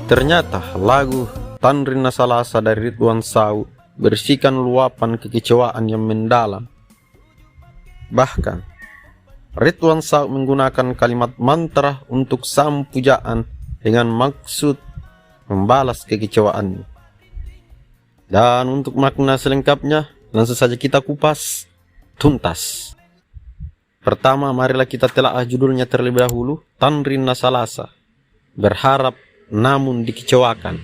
Ternyata lagu Tan Rina Salasa dari Ridwan Saw berisikan luapan kekecewaan yang mendalam. Bahkan Ridwan Saw menggunakan kalimat mantra untuk sang pujaan dengan maksud membalas kekecewaannya. Dan untuk makna selengkapnya langsung saja kita kupas tuntas. Pertama, marilah kita telaah judulnya terlebih dahulu. Tan Rina Salasa, berharap namun dikecewakan.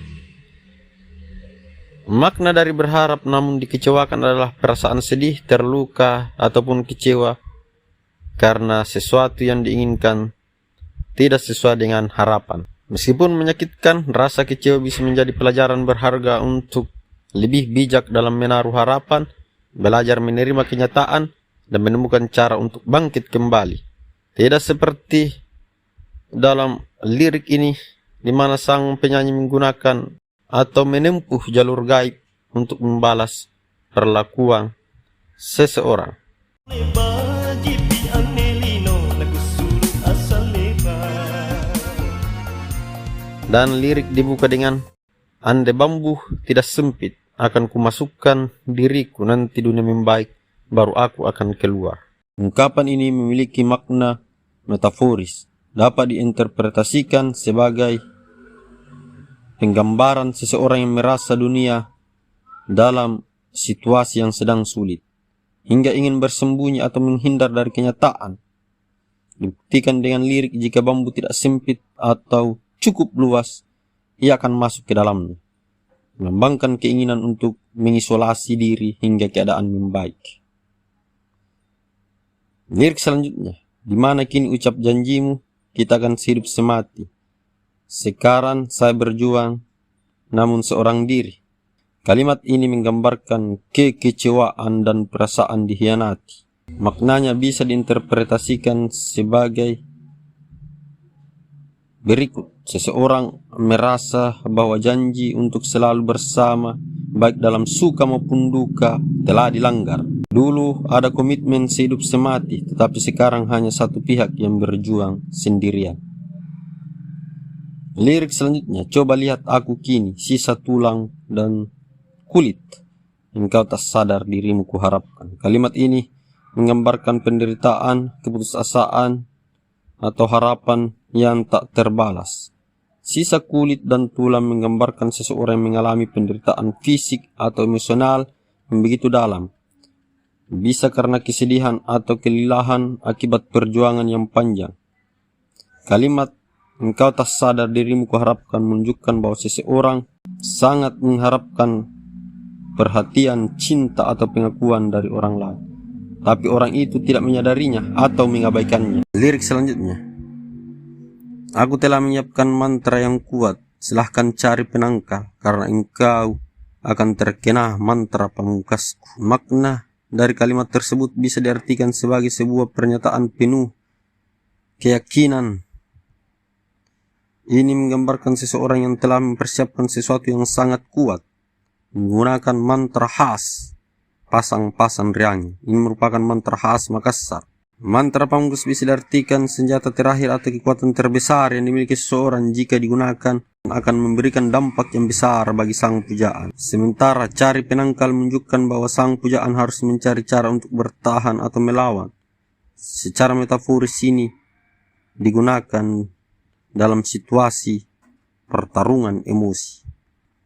Makna dari berharap namun dikecewakan adalah perasaan sedih, terluka, ataupun kecewa karena sesuatu yang diinginkan tidak sesuai dengan harapan. Meskipun menyakitkan, rasa kecewa bisa menjadi pelajaran berharga untuk lebih bijak dalam menaruh harapan, belajar menerima kenyataan, dan menemukan cara untuk bangkit kembali. Tidak seperti dalam lirik ini, di mana sang penyanyi menggunakan atau menempuh jalur gaib untuk membalas perlakuan seseorang. Dan lirik dibuka dengan, andai bambu tidak sempit, akan kumasukkan diriku, nanti dunia membaik, baru aku akan keluar. Ungkapan ini memiliki makna metaforis, dapat diinterpretasikan sebagai penggambaran seseorang yang merasa dunia dalam situasi yang sedang sulit, hingga ingin bersembunyi atau menghindar dari kenyataan. Dibuktikan dengan lirik, jika bambu tidak sempit atau cukup luas, ia akan masuk ke dalamnya, melambangkan keinginan untuk mengisolasi diri hingga keadaan membaik. Lirik selanjutnya, di mana kini ucap janjimu, kita akan hidup semati. Sekarang saya berjuang, namun seorang diri. Kalimat ini menggambarkan kekecewaan dan perasaan dikhianati. Maknanya bisa diinterpretasikan sebagai berikut. Seseorang merasa bahwa janji untuk selalu bersama, baik dalam suka maupun duka, telah dilanggar. Dulu ada komitmen sehidup semati, tetapi sekarang hanya satu pihak yang berjuang sendirian. Lirik selanjutnya, coba lihat aku kini, sisa tulang dan kulit. Engkau tak sadar dirimu kuharapkan. Kalimat ini menggambarkan penderitaan, keputusasaan, atau harapan yang tak terbalas. Sisa kulit dan tulang menggambarkan seseorang yang mengalami penderitaan fisik atau emosional yang begitu dalam. Bisa karena kesedihan atau kelelahan akibat perjuangan yang panjang. Kalimat engkau tak sadar dirimu kuharapkan menunjukkan bahwa seseorang sangat mengharapkan perhatian, cinta, atau pengakuan dari orang lain, tapi orang itu tidak menyadarinya atau mengabaikannya. Lirik selanjutnya, aku telah menyiapkan mantra yang kuat, silahkan cari penangkal, karena engkau akan terkena mantra pamungkasku. Makna dari kalimat tersebut bisa diartikan sebagai sebuah pernyataan penuh keyakinan. Ini menggambarkan seseorang yang telah mempersiapkan sesuatu yang sangat kuat, menggunakan mantra khas pasang-pasang riang. Ini merupakan mantra khas Makassar. Mantra pamungkas bisa diartikan senjata terakhir atau kekuatan terbesar yang dimiliki seseorang. Jika digunakan akan memberikan dampak yang besar bagi sang pujaan. Sementara cari penangkal menunjukkan bahwa sang pujaan harus mencari cara untuk bertahan atau melawan. Secara metaforis ini digunakan dalam situasi pertarungan emosi.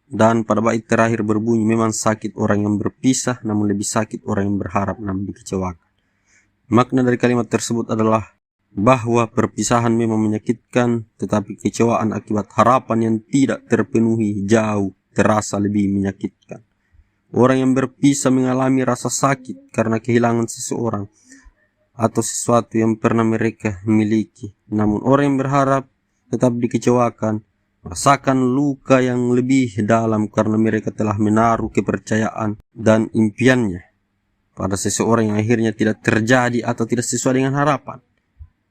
Dan pada bait terakhir berbunyi, memang sakit orang yang berpisah, namun lebih sakit orang yang berharap namun dikecewakan. Makna dari kalimat tersebut adalah bahwa perpisahan memang menyakitkan, tetapi kekecewaan akibat harapan yang tidak terpenuhi jauh terasa lebih menyakitkan. Orang yang berpisah mengalami rasa sakit karena kehilangan seseorang atau sesuatu yang pernah mereka miliki. Namun orang yang berharap tetap dikecewakan, merasakan luka yang lebih dalam karena mereka telah menaruh kepercayaan dan impiannya pada seseorang yang akhirnya tidak terjadi atau tidak sesuai dengan harapan.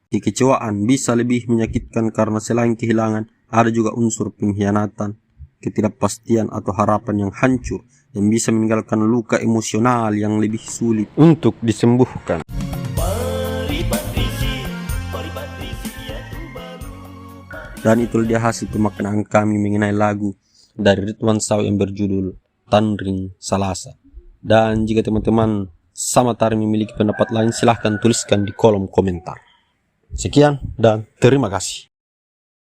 Kekecewaan bisa lebih menyakitkan karena selain kehilangan, ada juga unsur pengkhianatan, ketidakpastian atau harapan yang hancur yang bisa meninggalkan luka emosional yang lebih sulit untuk disembuhkan. Dan itulah dia hasil pemaknaan kami mengenai lagu dari Ridwan Saw yang berjudul Tanring Salasa. Dan jika teman-teman sama Tari memiliki pendapat lain, silahkan tuliskan di kolom komentar. Sekian dan terima kasih.